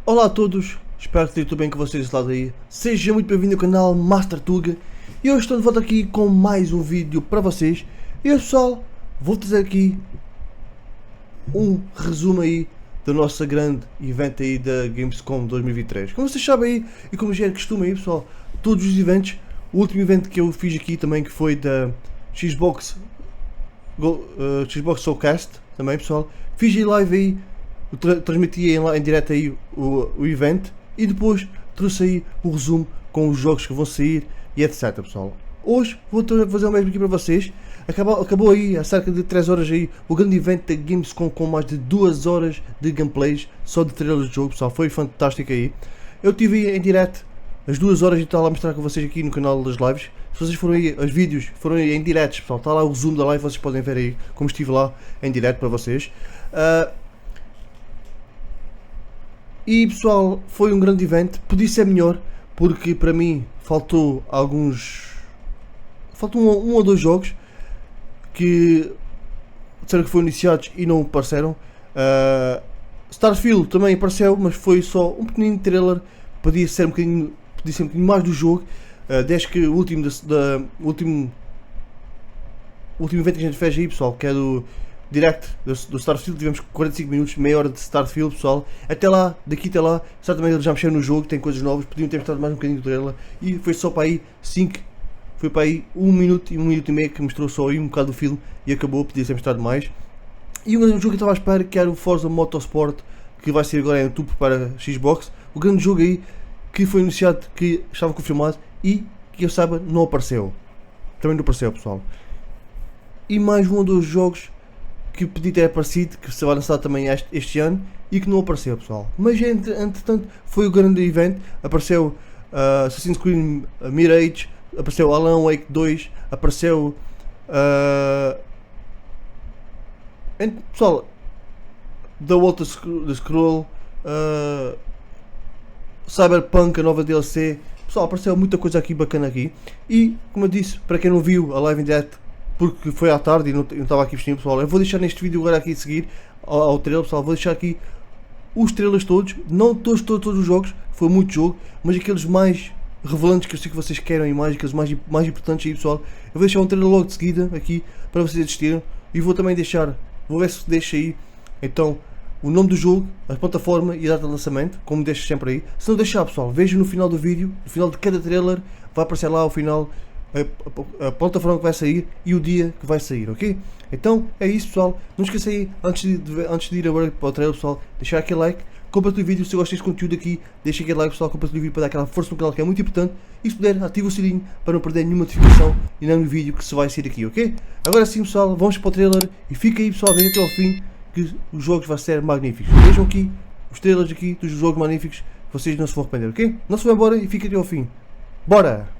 Olá a todos, espero que esteja tudo bem com vocês desse lado aí. Seja muito bem-vindo ao canal Master-Tuga. E hoje estou de volta aqui com mais um vídeo para vocês. E hoje, pessoal, vou trazer aqui um resumo aí do nosso grande evento aí da Gamescom 2023. Como vocês sabem aí, e como já é costume aí, pessoal, todos os eventos, o último evento que eu fiz aqui também, que foi da Xbox Showcast, também, pessoal, fiz aí live aí, transmiti em direto aí o evento e depois trouxe aí o resumo com os jogos que vão sair e etc, pessoal. Hoje vou fazer o mesmo aqui para vocês. Acabou aí há cerca de 3 horas aí o grande evento da Gamescom, com mais de 2 horas de gameplays só de trailers de jogo, pessoal. Foi fantástico aí. Eu tive aí em direto as 2 horas e tal a mostrar com vocês aqui no canal das lives. Se vocês forem aí, os vídeos foram aí em direto, pessoal, está lá o resumo da live, vocês podem ver aí como estive lá em direto para vocês. E pessoal, foi um grande evento, podia ser melhor, porque para mim faltou um ou dois jogos que disseram que foram iniciados e não apareceram. Stardfiel também apareceu, mas foi só um pequenino trailer, podia ser um bocadinho mais do jogo, desde que o último evento que a gente fez aí, pessoal, que é do Direct do Stardfiel, tivemos 45 minutos, meia hora de Stardfiel, pessoal. Até lá, daqui até lá, certamente eles já mexeram no jogo, tem coisas novas, podiam ter mostrado mais um bocadinho do trailer. E foi só para aí 1 minuto e meio que mostrou só aí um bocado do filme e acabou, podia ser mostrado mais. E um jogo que eu estava à espera, que era o Forza Motorsport, que vai ser agora em outubro para Xbox. O grande jogo aí, que foi anunciado, que estava confirmado e que eu saiba não apareceu. Também não apareceu, pessoal. E mais um ou dois jogos que podia ter aparecido, que se vai lançar também este ano e que não apareceu, pessoal. Mas entretanto foi o grande evento. Apareceu Assassin's Creed Mirage, apareceu Alan Wake 2, apareceu pessoal, The Walter the Scroll, Cyberpunk, a nova DLC. Pessoal, apareceu muita coisa aqui bacana aqui. E como eu disse, para quem não viu a live em direto, porque foi à tarde e não estava aqui disponível, pessoal, eu vou deixar neste vídeo agora aqui a seguir ao trailer, pessoal, vou deixar aqui os trailers todos, não todos os jogos, foi muito jogo, mas aqueles mais revelantes que eu sei que vocês querem e mais, aqueles mais importantes aí, pessoal. Eu vou deixar um trailer logo de seguida aqui para vocês assistirem e vou também deixar, vou ver se deixo aí então o nome do jogo, a plataforma e a data de lançamento, como deixo sempre aí. Se não deixar, pessoal, vejam no final do vídeo, no final de cada trailer vai aparecer lá ao final a plataforma que vai sair e o dia que vai sair, ok? Então é isso, pessoal. Não esqueça aí, antes de ir agora para o trailer, pessoal, deixar aquele like, compartilhe o vídeo se gostam deste conteúdo aqui, deixa aquele like, pessoal, compartilhe o vídeo para dar aquela força no canal, que é muito importante, e se puder, ative o sininho para não perder nenhuma notificação e nem no vídeo que se vai sair aqui, ok? Agora sim, pessoal, vamos para o trailer e fica aí, pessoal, veja até ao fim, que os jogos vão ser magníficos. Vejam aqui os trailers aqui dos jogos magníficos, vocês não se vão arrepender, ok? Não se vão embora e fiquem até ao fim. Bora!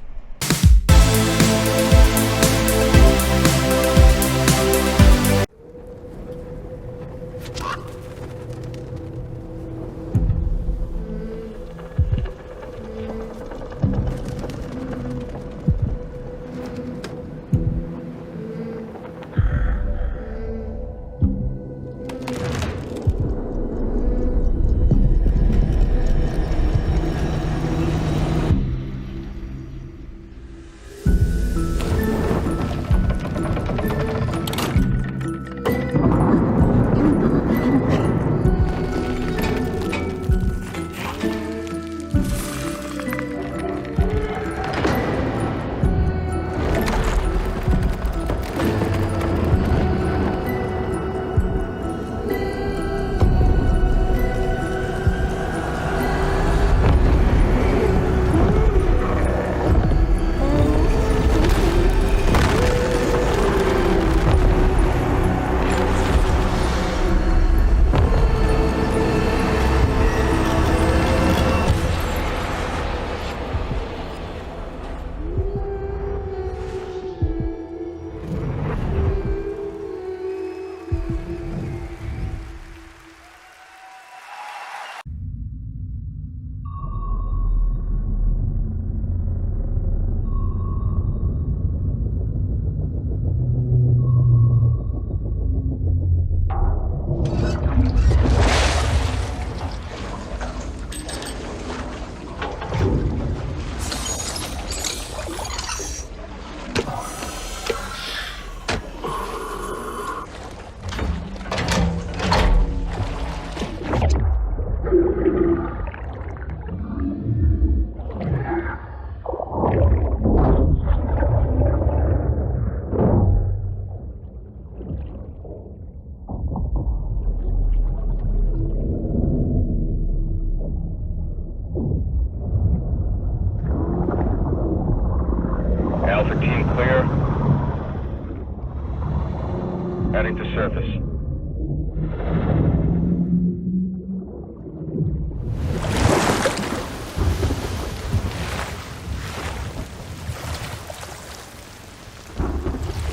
surface.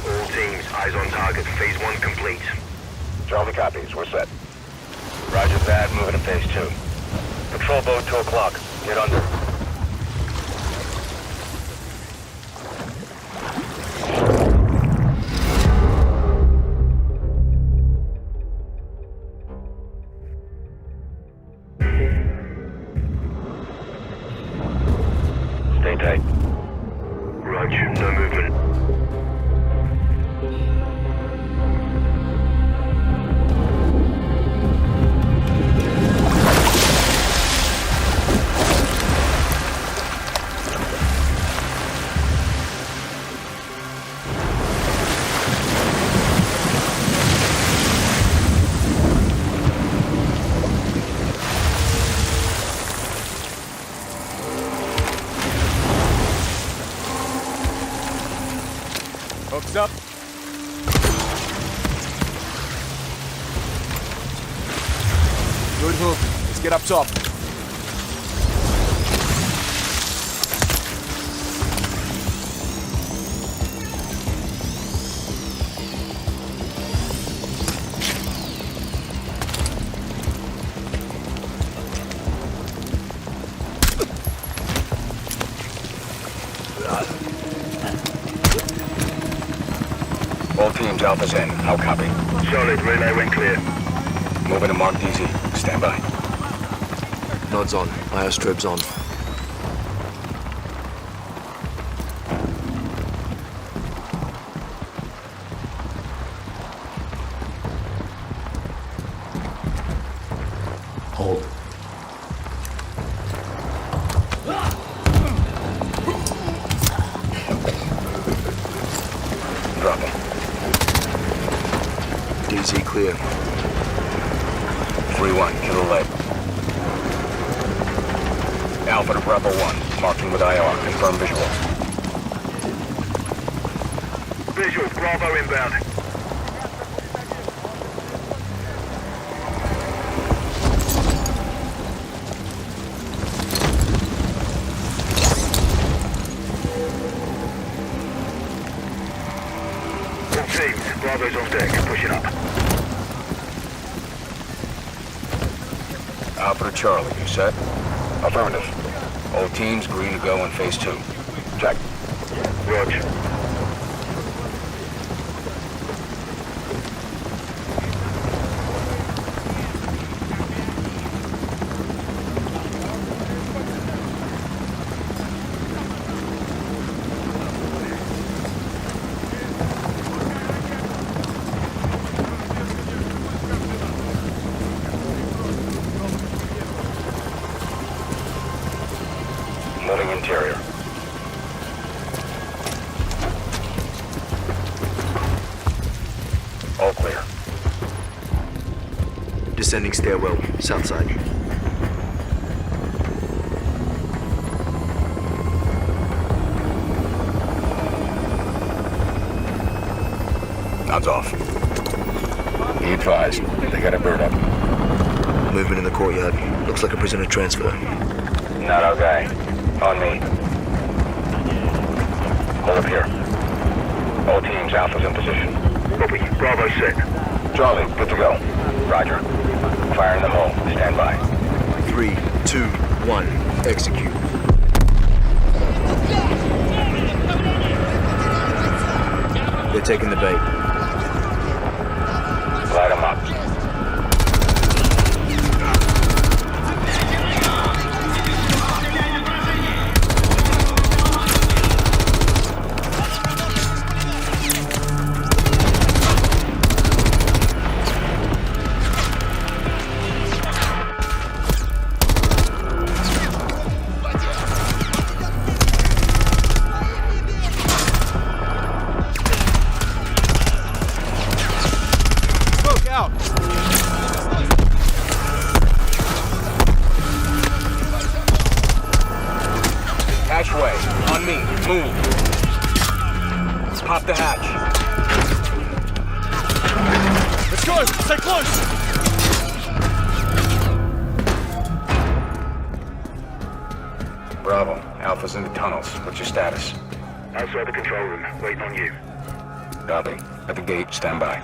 All teams, eyes on target. Phase 1 complete. Charlie copies. We're set. Roger that. Moving to phase 2. Patrol boat 2 o'clock. Get under. Stay tight. Roger. No movement. Hooks up. Good hook. Let's get up top. All teams, Alpha's in. How copy? Solid. Relay went clear. Moving to Mark DZ. Stand by. Nods on. IO strobes on. Hold. Drop him. DZ clear. 3-1. Kilo lead. Alpha to Bravo 1. Marking with IR. Confirm visual. Visual. Bravo inbound. All teams. Bravo's on deck. Pushing up. Alpha to Charlie. You set? Affirmative. All teams green to go in phase 2. Check. Roger. Moving interior. All clear. Descending stairwell, south side. Nods off. Be advised, they got a bird up. Movement in the courtyard. Looks like a prisoner transfer. Not our guy. On me. Hold up here. All teams, Alpha's in position. Copy. Bravo set. Charlie, good to go. Roger. Fire in the hole. Stand by. 3, 2, 1. Execute. They're taking the bait. Light them up. Hatchway, on me, move. Pop the hatch. Let's go! Stay close! Bravo. Alpha's in the tunnels. What's your status? Outside the control room, waiting on you. Copy. At the gate, stand by.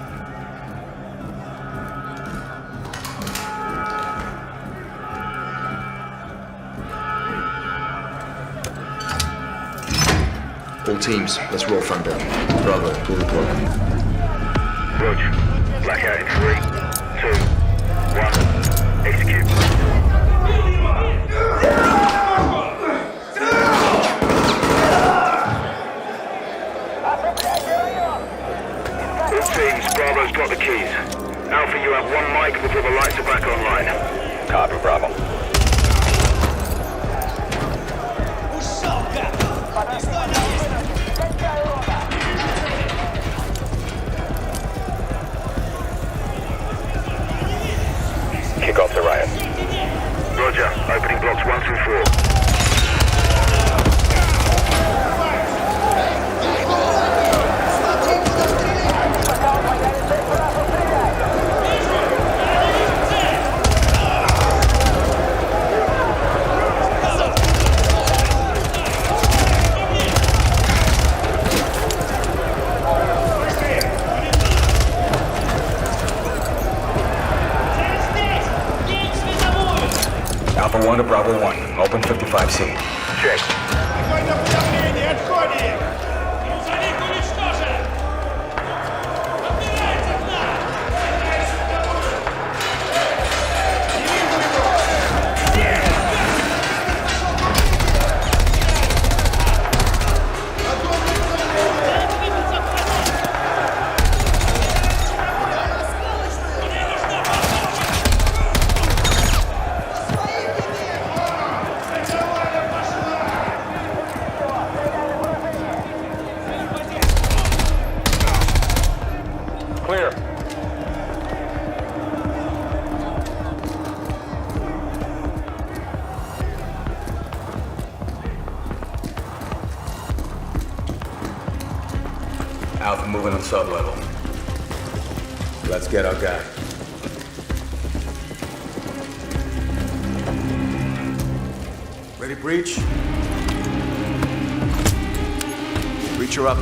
All teams, let's roll front down. Bravo, pull the plug. Roger. Blackout in 3, 2, 1. Execute. All teams, Bravo's got the keys. Alpha, you have 1 mic before the lights are back online. Copy, Bravo. Kick off the riot. Roger. Opening blocks 1 through 4. Alpha 1 to Bravo 1. Open 55C. Check. Clear. Alpha moving on sub-level. Let's get our guy. Ready, breach? Breacher up.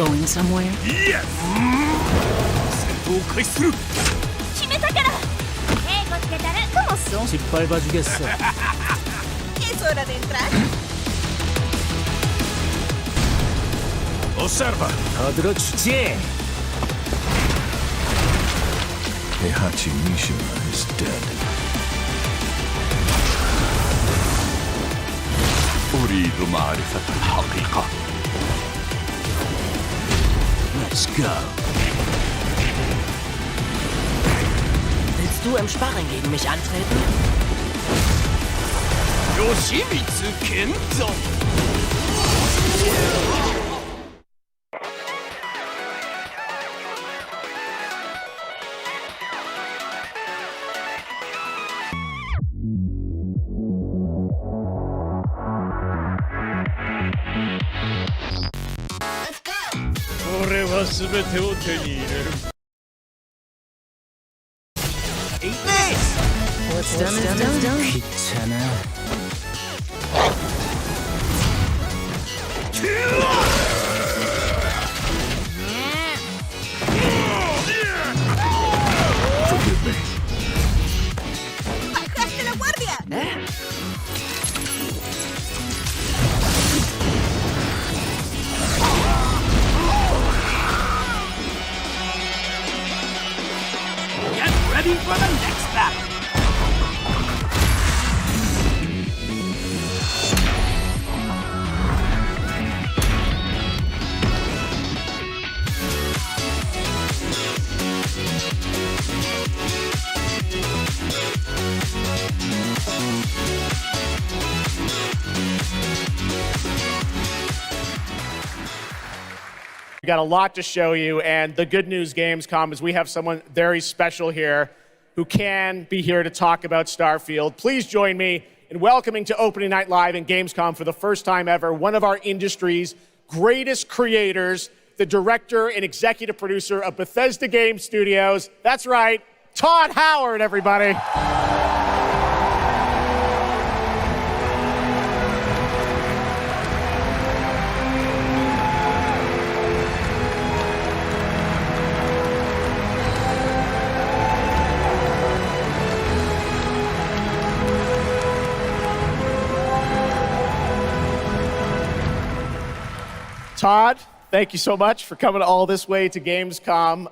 going somewhere? Yes! 戦闘開始する決めたから英語つけたら ¿Cómo son? 失敗バジゲッセ Es hora de entrar. Observa! Odročcie! Heihachi Mishima is dead. أريد معرفة الحقيقة. Let's go. Willst du im Sparring gegen mich antreten? Yoshimitsu Kento! Let's go. これは全てを手に入れる What's done is done. 귀찮아. Forgive me. ¡Bajaste la guardia! Get ready for the next battle! We got a lot to show you, and the good news, Gamescom, is we have someone very special here who can be here to talk about Starfield. Please join me in welcoming to Opening Night Live in Gamescom for the first time ever, one of our industry's greatest creators, the director and executive producer of Bethesda Game Studios. That's right, Todd Howard, everybody. Todd, thank you so much for coming all this way to Gamescom.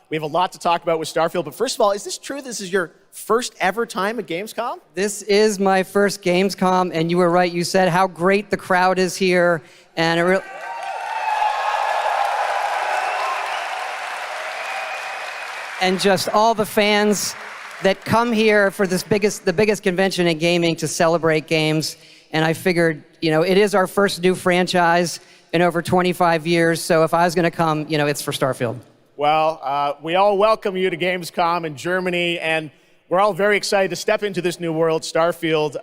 We have a lot to talk about with Starfield, but first of all, is this true? This is your first ever time at Gamescom? This is my first Gamescom, and you were right. You said how great the crowd is here, and and just all the fans that come here for the biggest convention in gaming to celebrate games. And I figured, it is our first new franchise in over 25 years. So if I was going to come, it's for Starfield. Well, we all welcome you to Gamescom in Germany, and we're all very excited to step into this new world, Starfield,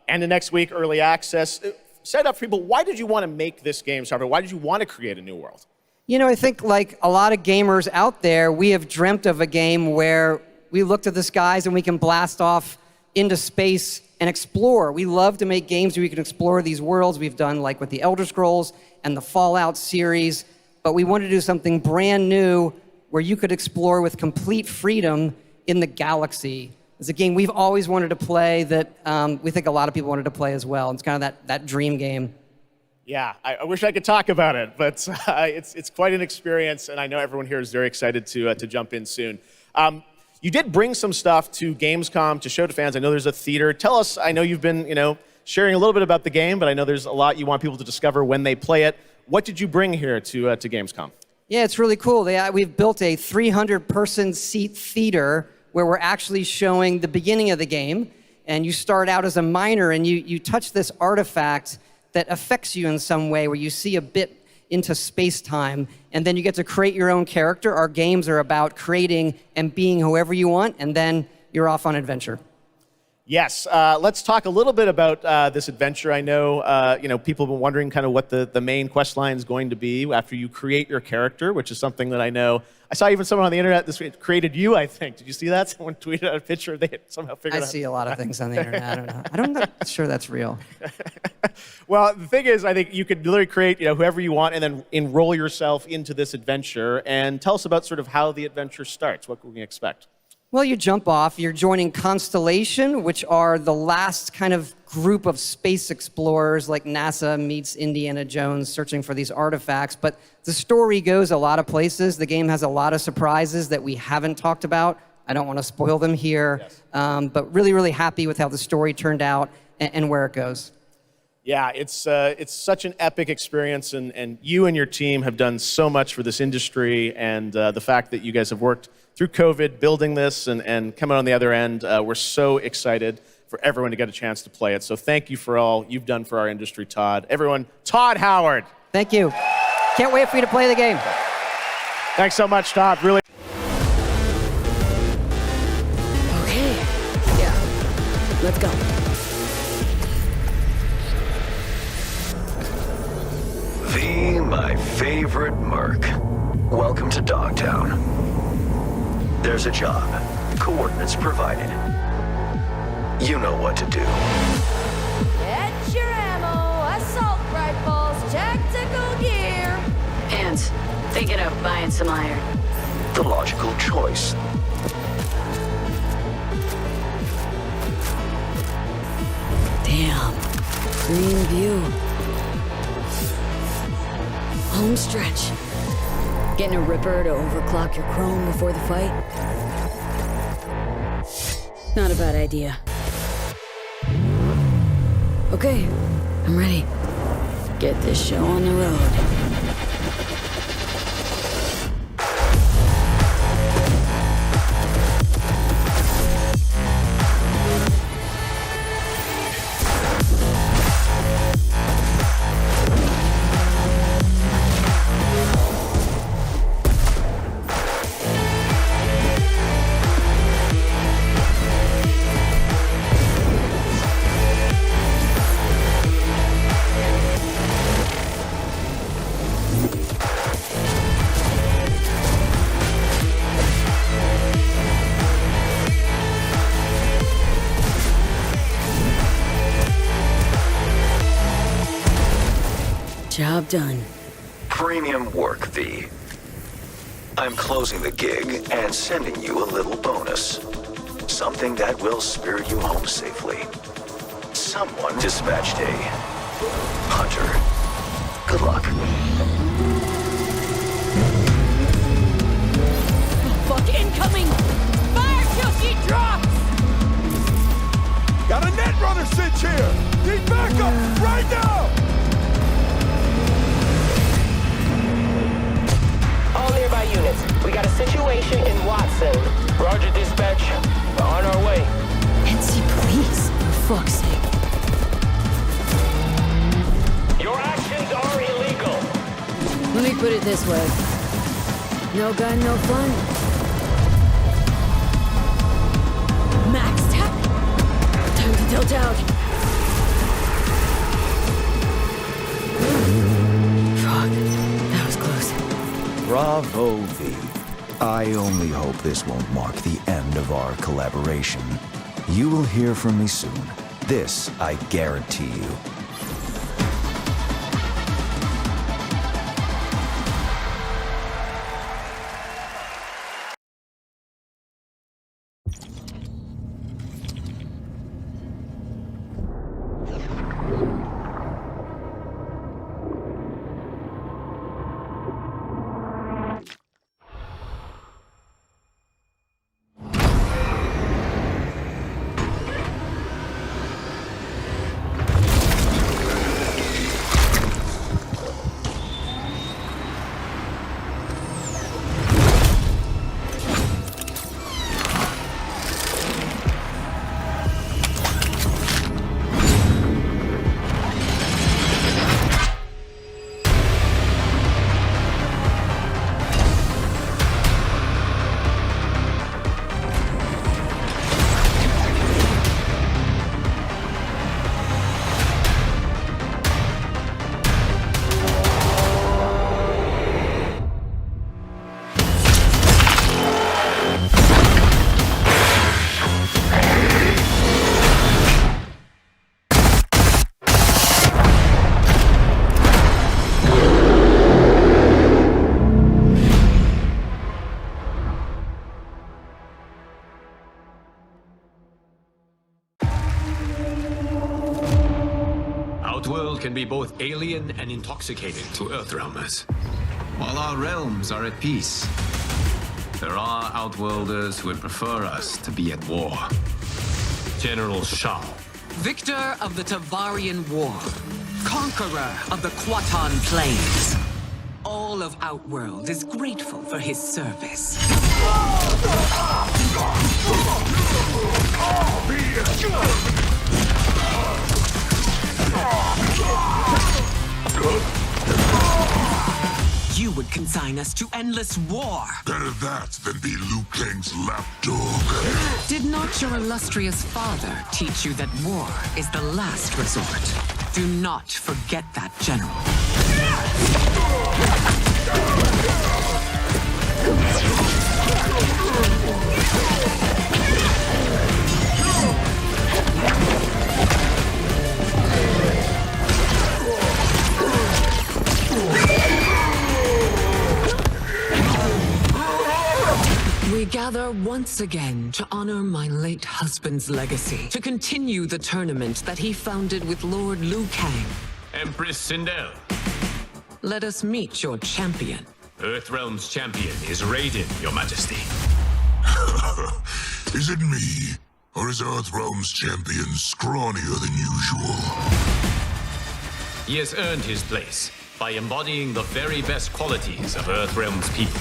and the next week, early access. Set up for people, why did you want to make this game, Starfield? Why did you want to create a new world? I think like a lot of gamers out there, we have dreamt of a game where we look to the skies and we can blast off into space and explore. We love to make games where we can explore these worlds. We've done like with the Elder Scrolls and the Fallout series, but we wanted to do something brand new where you could explore with complete freedom in the galaxy. It's a game we've always wanted to play that we think a lot of people wanted to play as well. It's kind of that dream game. Yeah, I wish I could talk about it, but it's quite an experience, and I know everyone here is very excited to jump in soon. You did bring some stuff to Gamescom to show to fans. I know there's a theater. Tell us, I know you've been, sharing a little bit about the game, but I know there's a lot you want people to discover when they play it. What did you bring here to Gamescom? Yeah, it's really cool. We've built a 300-person seat theater where we're actually showing the beginning of the game, and you start out as a miner, and you touch this artifact that affects you in some way, where you see a bit into space-time, and then you get to create your own character. Our games are about creating and being whoever you want, and then you're off on adventure. Yes, let's talk a little bit about this adventure. I know, people have been wondering kind of what the main quest line is going to be after you create your character, which is something that I know. I saw even someone on the internet this week created you, I think. Did you see that? Someone tweeted out a picture. They had somehow figured out. I see a lot of things on the internet. I don't know. I'm not sure that's real. Well, the thing is, I think you could literally create, whoever you want and then enroll yourself into this adventure. And tell us about sort of how the adventure starts. What can we expect? Well, you jump off. You're joining Constellation, which are the last kind of group of space explorers, like NASA meets Indiana Jones searching for these artifacts. But the story goes a lot of places. The game has a lot of surprises that we haven't talked about. I don't want to spoil them here. Yes. But really, really happy with how the story turned out and where it goes. Yeah, it's such an epic experience, and you and your team have done so much for this industry, and the fact that you guys have worked through COVID, building this and coming on the other end, we're so excited for everyone to get a chance to play it. So thank you for all you've done for our industry, Todd. Everyone, Todd Howard. Thank you. Can't wait for you to play the game. Thanks so much, Todd. Really. Okay. Yeah. Let's go. My favorite merc. Welcome to Dogtown. There's a job. Coordinates provided. You know what to do. Get your ammo, assault rifles, tactical gear. And thinking of buying some iron. The logical choice. Damn. Green view. Home stretch. Getting a ripper to overclock your chrome before the fight? Not a bad idea. Okay, I'm ready. Get this show on the road. Job done. Premium work, V. I'm closing the gig and sending you a little bonus. Something that will spirit you home safely. Someone dispatched a hunter. Good luck. Fuck, incoming! Fire till she drops! Got a net runner cinch here! Need backup right now! All nearby units. We got a situation in Watson. Roger, dispatch. We're on our way. NC police, for fuck's sake. Your actions are illegal. Let me put it this way. No gun, no fun. Max tap. Time to tilt out. Fuck, that was close. Bravo, V. I only hope this won't mark the end of our collaboration. You will hear from me soon. This I guarantee you. can be both alien and intoxicating to Earthrealmers. While our realms are at peace, there are Outworlders who would prefer us to be at war. General Shao. Victor of the Tavarian War. Conqueror of the Quatan Plains. All of Outworld is grateful for his service. You would consign us to endless war. Better that than be Liu Kang's lapdog. Did not your illustrious father teach you that war is the last resort? Do not forget that, General. We gather once again to honor my late husband's legacy, to continue the tournament that he founded with Lord Liu Kang. Empress Sindel. Let us meet your champion. Earthrealm's champion is Raiden, Your Majesty. Is it me? Or is Earthrealm's champion scrawnier than usual? He has earned his place by embodying the very best qualities of Earthrealm's people.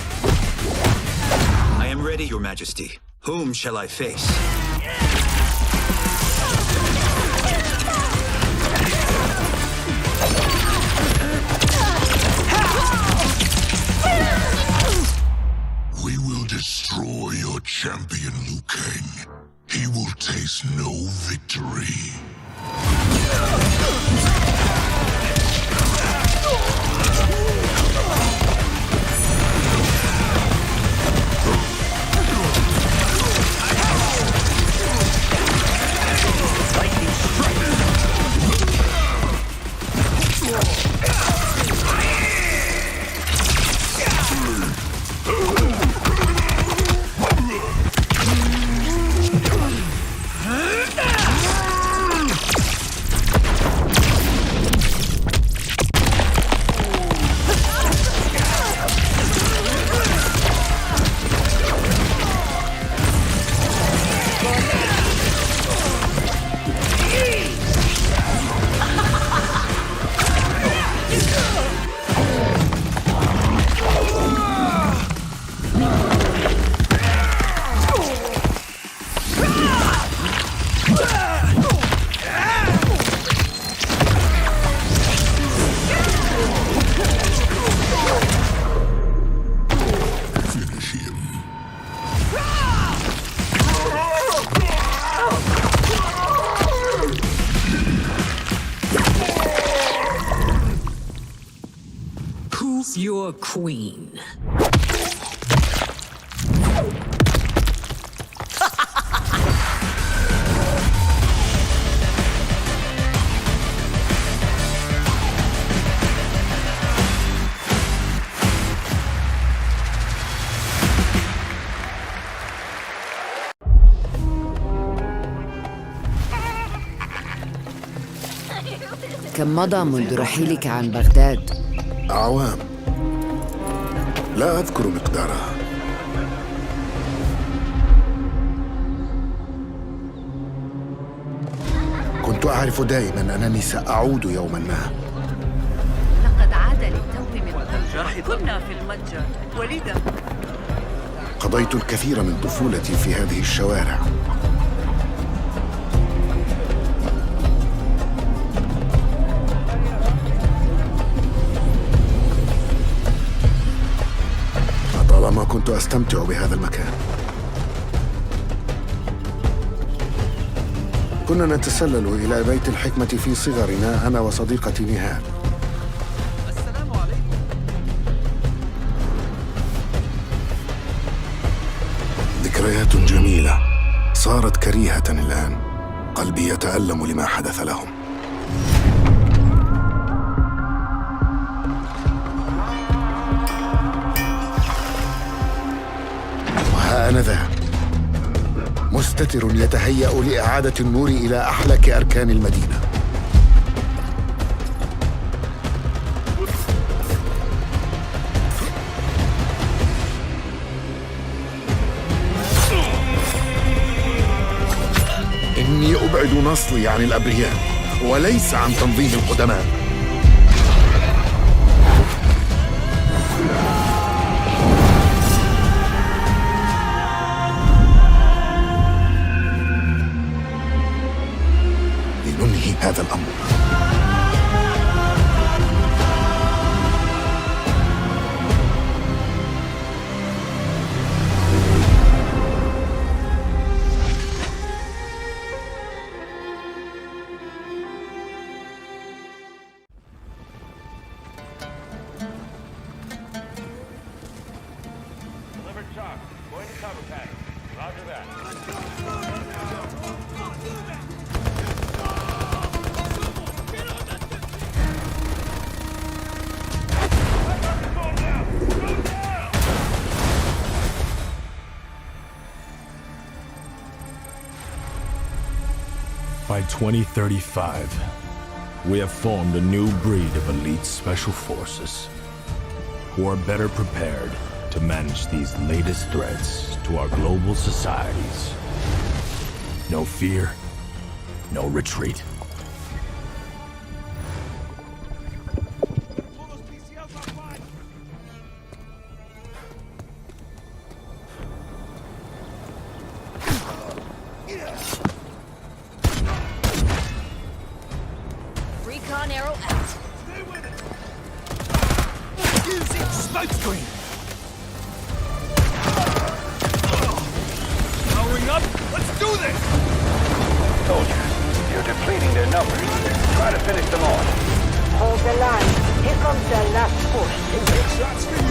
I am ready, Your Majesty. Whom shall I face? We will destroy your champion, Liu Kang. He will taste no victory. Your queen. كم مضى منذ رحيلك عن بغداد؟ أعوام. لا أذكر مقدارها. كنت أعرف دائما أنني سأعود يوما ما. لقد عاد للتو من المتجر. كنا في المتجر ولذا قضيت الكثير من طفولتي في هذه الشوارع. طالما كنت أستمتع بهذا المكان. كنا نتسلل إلى بيت الحكمة في صغرنا أنا وصديقتي نهال. السلام عليكم. ذكريات جميلة صارت كريهة الآن. قلبي يتألم لما حدث لهم. أنا ذا مستتر يتهيأ لإعادة النور إلى أحلك أركان المدينة. إني أبعد نصلي عن الأبرياء وليس عن تنظيم القدماء. لننهي هذا الأمر. By 2035, we have formed a new breed of elite special forces who are better prepared to manage these latest threats to our global societies. No fear, no retreat. Recon arrow out. Stay with it. Using smoke screen. Powering up. Let's do this. Soldiers, you're depleting their numbers. Try to finish them off. Hold the line. Here comes the last push. Shots for you.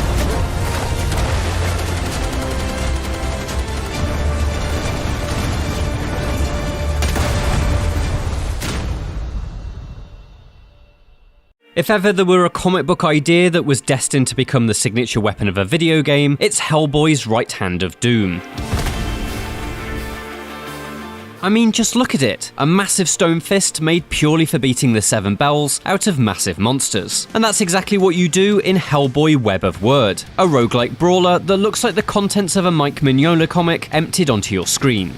If ever there were a comic book idea that was destined to become the signature weapon of a video game, it's Hellboy's right hand of doom. I mean, just look at it. A massive stone fist made purely for beating the 7 bells out of massive monsters. And that's exactly what you do in Hellboy Web of Word, a roguelike brawler that looks like the contents of a Mike Mignola comic emptied onto your screen.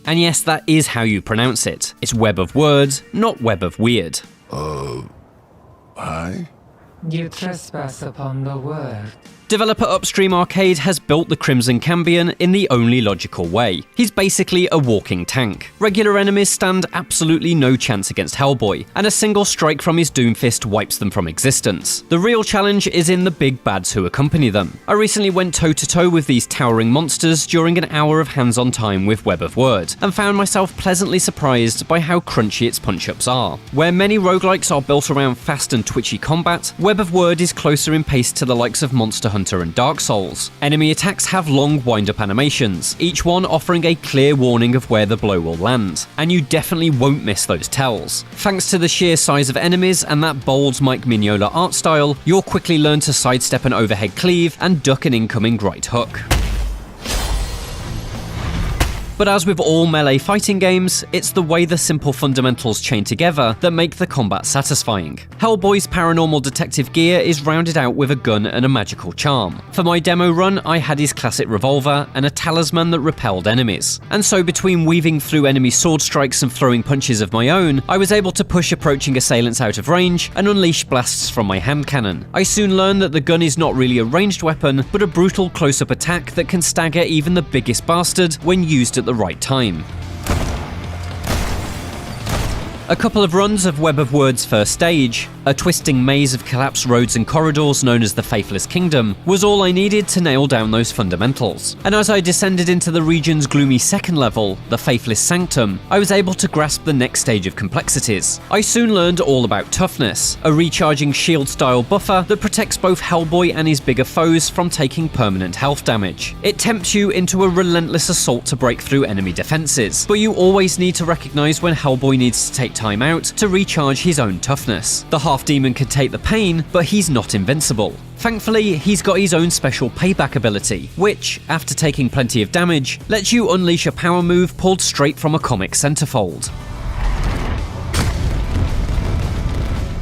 And yes, that is how you pronounce it. It's Web of Words, not Web of Weird. Hi? You trespass upon the word. Developer Upstream Arcade has built the Crimson Cambion in the only logical way. He's basically a walking tank. Regular enemies stand absolutely no chance against Hellboy, and a single strike from his Doomfist wipes them from existence. The real challenge is in the big bads who accompany them. I recently went toe-to-toe with these towering monsters during an hour of hands-on time with Web of Word, and found myself pleasantly surprised by how crunchy its punch-ups are. Where many roguelikes are built around fast and twitchy combat, Web of Word is closer in pace to the likes of Monster Hunter and Dark Souls. Enemy attacks have long wind-up animations, each one offering a clear warning of where the blow will land, and you definitely won't miss those tells. Thanks to the sheer size of enemies and that bold Mike Mignola art style, you'll quickly learn to sidestep an overhead cleave and duck an incoming right hook. But as with all melee fighting games, it's the way the simple fundamentals chain together that make the combat satisfying. Hellboy's paranormal detective gear is rounded out with a gun and a magical charm. For my demo run, I had his classic revolver and a talisman that repelled enemies. And so between weaving through enemy sword strikes and throwing punches of my own, I was able to push approaching assailants out of range and unleash blasts from my hand cannon. I soon learned that the gun is not really a ranged weapon, but a brutal close-up attack that can stagger even the biggest bastard when used at the right time. A couple of runs of Web of Word's first stage, a twisting maze of collapsed roads and corridors known as the Faithless Kingdom, was all I needed to nail down those fundamentals. And as I descended into the region's gloomy second level, the Faithless Sanctum, I was able to grasp the next stage of complexities. I soon learned all about toughness, a recharging shield-style buffer that protects both Hellboy and his bigger foes from taking permanent health damage. It tempts you into a relentless assault to break through enemy defenses, but you always need to recognize when Hellboy needs to take time out to recharge his own toughness. The half-demon can take the pain, but he's not invincible. Thankfully, he's got his own special payback ability, which, after taking plenty of damage, lets you unleash a power move pulled straight from a comic centerfold.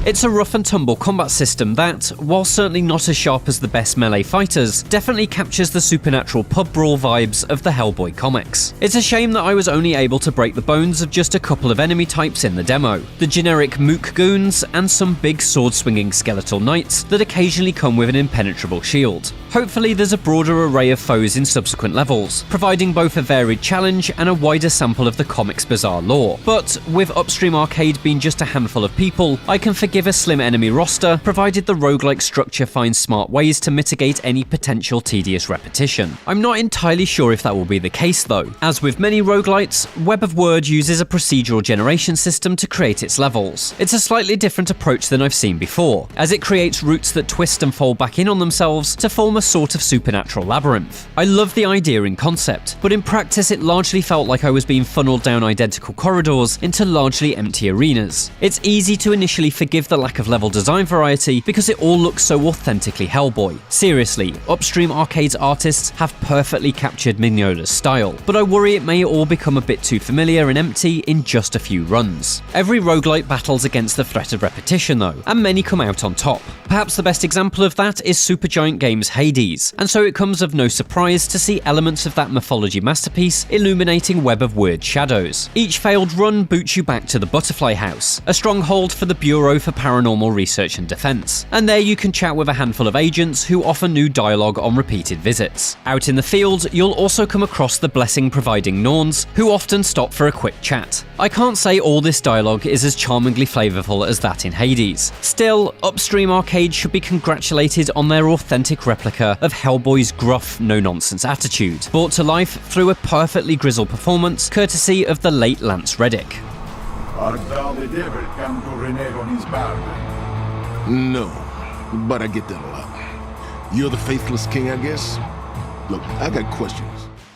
It's a rough and tumble combat system that, while certainly not as sharp as the best melee fighters, definitely captures the supernatural pub brawl vibes of the Hellboy comics. It's a shame that I was only able to break the bones of just a couple of enemy types in the demo, the generic mook goons and some big sword-swinging skeletal knights that occasionally come with an impenetrable shield. Hopefully there's a broader array of foes in subsequent levels, providing both a varied challenge and a wider sample of the comic's bizarre lore. But with Upstream Arcade being just a handful of people, I can forgive a slim enemy roster, provided the roguelike structure finds smart ways to mitigate any potential tedious repetition. I'm not entirely sure if that will be the case though. As with many roguelites, Web of Word uses a procedural generation system to create its levels. It's a slightly different approach than I've seen before, as it creates routes that twist and fold back in on themselves to form a sort of supernatural labyrinth. I love the idea in concept, but in practice it largely felt like I was being funneled down identical corridors into largely empty arenas. It's easy to initially forgive the lack of level design variety because it all looks so authentically Hellboy. Seriously, Upstream Arcade's artists have perfectly captured Mignola's style, but I worry it may all become a bit too familiar and empty in just a few runs. Every roguelite battles against the threat of repetition though, and many come out on top. Perhaps the best example of that is Supergiant Games' Hades, and so it comes of no surprise to see elements of that mythology masterpiece illuminating Web of Weird shadows. Each failed run boots you back to the Butterfly House, a stronghold for the Bureau for Paranormal Research and Defense, and there you can chat with a handful of agents who offer new dialogue on repeated visits. Out in the field, you'll also come across the blessing-providing Norns, who often stop for a quick chat. I can't say all this dialogue is as charmingly flavourful as that in Hades. Still, Upstream Arcade should be congratulated on their authentic replica of Hellboy's gruff, no-nonsense attitude, brought to life through a perfectly grizzled performance courtesy of the late Lance Reddick. Art thou the devil come to renege on his bargain? No, but I get that a lot. You're the faithless king, I guess? Look, I got questions.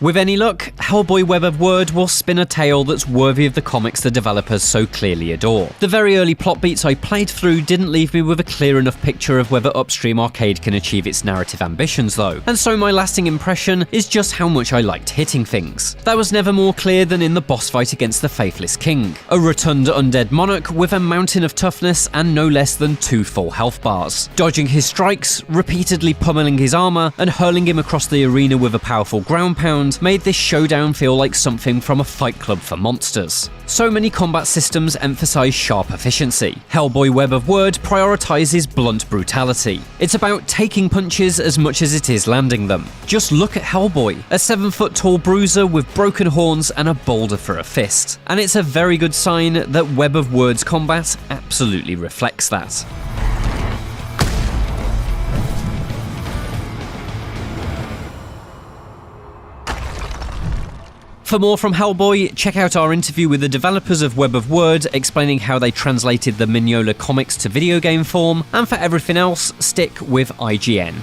With any luck, Hellboy Web of Word will spin a tale that's worthy of the comics the developers so clearly adore. The very early plot beats I played through didn't leave me with a clear enough picture of whether Upstream Arcade can achieve its narrative ambitions though, and so my lasting impression is just how much I liked hitting things. That was never more clear than in the boss fight against the Faithless King, a rotund undead monarch with a mountain of toughness and no less than 2 full health bars. Dodging his strikes, repeatedly pummeling his armor, and hurling him across the arena with a powerful ground pound made this showdown feel like something from a fight club for monsters. So many combat systems emphasize sharp efficiency. Hellboy Web of Word prioritizes blunt brutality. It's about taking punches as much as it is landing them. Just look at Hellboy, a 7-foot-tall bruiser with broken horns and a boulder for a fist. And it's a very good sign that Web of Word's combat absolutely reflects that. For more from Hellboy, check out our interview with the developers of Web of Word, explaining how they translated the Mignola comics to video game form, and for everything else, stick with IGN.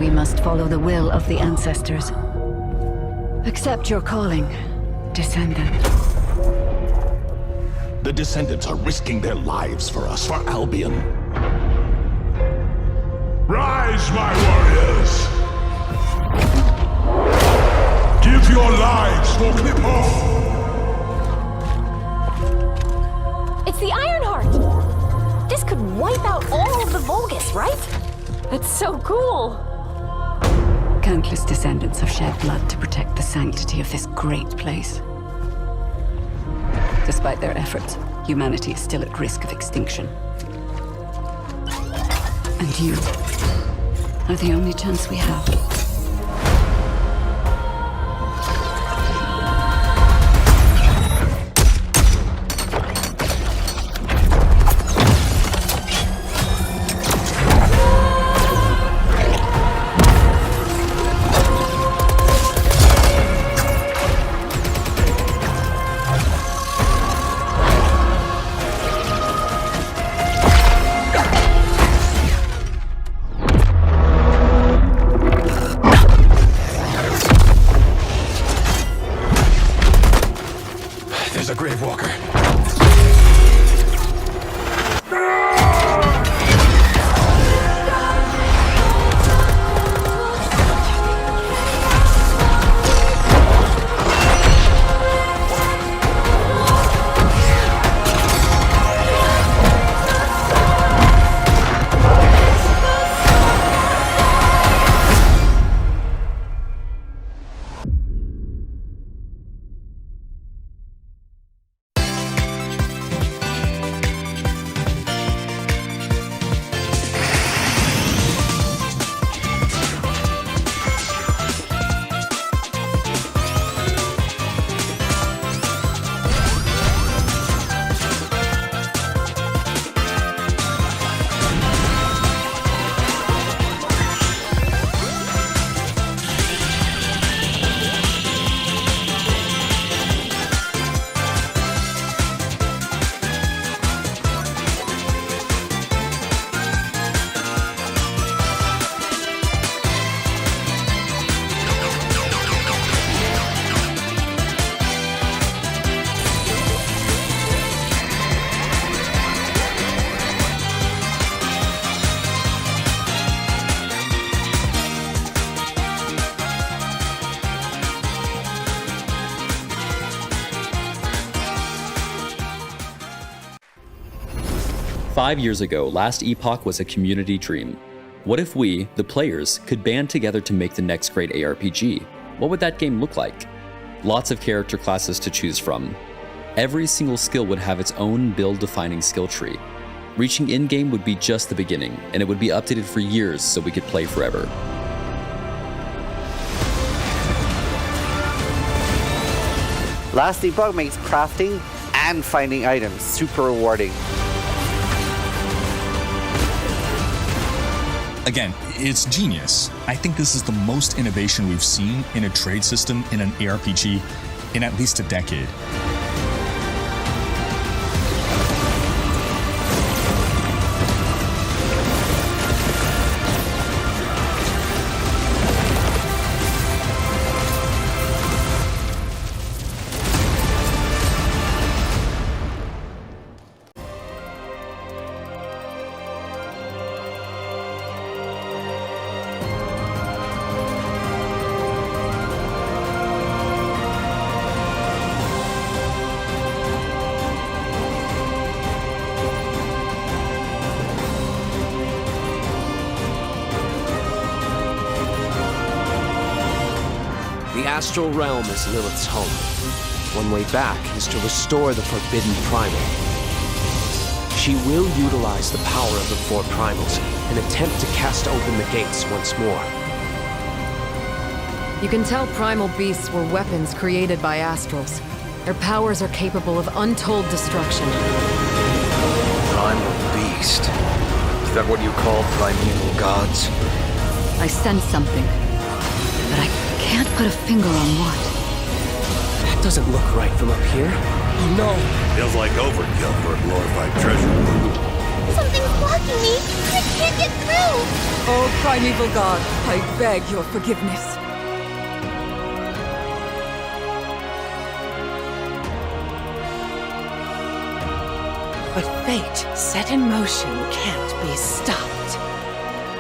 We must follow the will of the ancestors. Accept your calling, descendant. The descendants are risking their lives for us, for Albion. Rise, my warriors! Give your lives for Clip-Off! It's the Ironheart! This could wipe out all of the Vulgus, right? That's so cool! Countless descendants have shed blood to protect the sanctity of this great place. Despite their efforts, humanity is still at risk of extinction. And you are the only chance we have. "5 years ago, Last Epoch was a community dream. What if we, the players, could band together to make the next great ARPG? What would that game look like? Lots of character classes to choose from. Every single skill would have its own build-defining skill tree. Reaching in-game would be just the beginning, and it would be updated for years so we could play forever. Last Epoch makes crafting and finding items super rewarding. Again, it's genius. I think this is the most innovation we've seen in a trade system in an ARPG in at least a decade. The astral realm is Lilith's home. One way back is to restore the forbidden primal. She will utilize the power of the four primals and attempt to cast open the gates once more. You can tell primal beasts were weapons created by astrals. Their powers are capable of untold destruction. Primal beast? Is that what you call primeval gods? I sense something, but I can't put a finger on what. That doesn't look right from up here. Oh no! Feels like overkill for a glorified treasure. Something's blocking me! I can't get through! Oh, primeval god, I beg your forgiveness. But fate set in motion can't be stopped.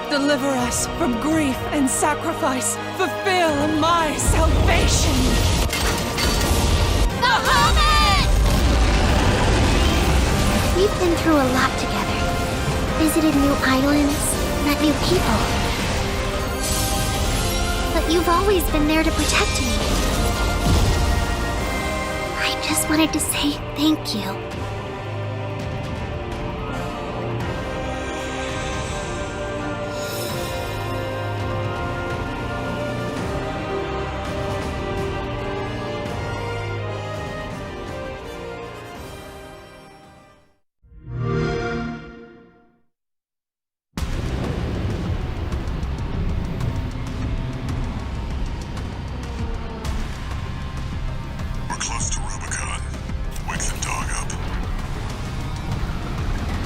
Deliver us from grief and sacrifice. Fulfill my salvation. The Hobbit! We've been through a lot together. Visited new islands, met new people. But you've always been there to protect me. I just wanted to say thank you.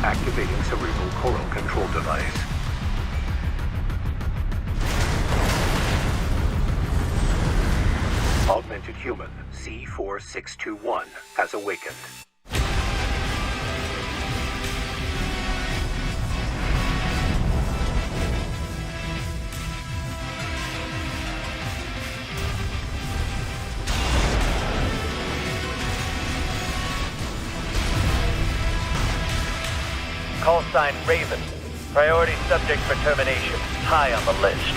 Activating cerebral coral control device. Augmented human C4621 has awakened. Call sign Raven. Priority subject for termination. High on the list.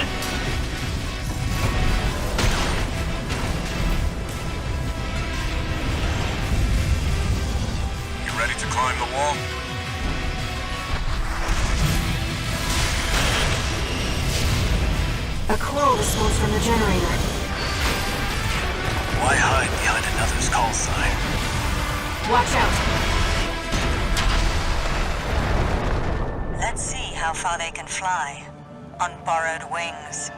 You ready to climb the wall? A call response from the generator. Why hide behind another's call sign? Watch out. Let's see how far they can fly on borrowed wings.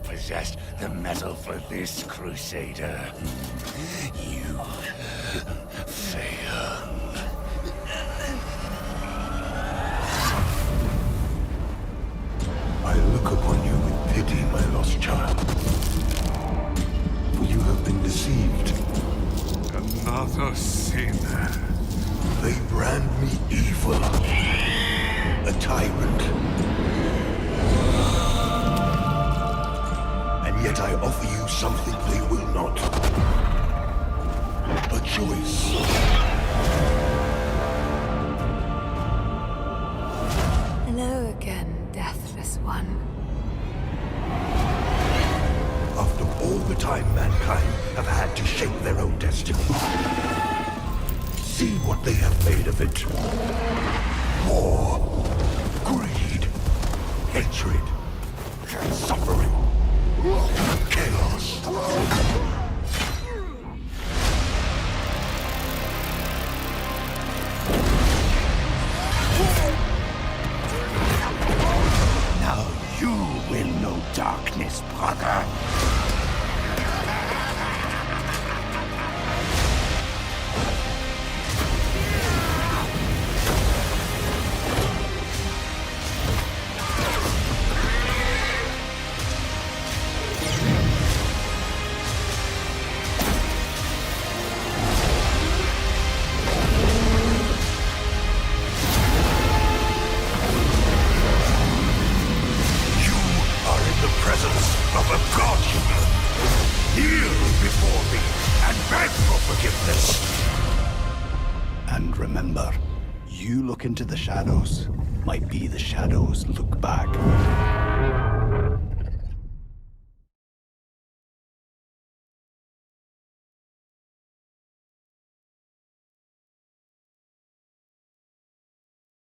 Possessed the metal for this, Crusader. You failed. I look upon you with pity, my lost child. For you have been deceived. Another sinner. They brand me evil. A tyrant. Yet I offer you something they will not. A choice. Hello again, deathless one. After all the time mankind have had to shape their own destiny, see what they have made of it. War, greed, hatred, suffering. Chaos. Now you will know darkness, brother. Into the shadows might be the shadows look back.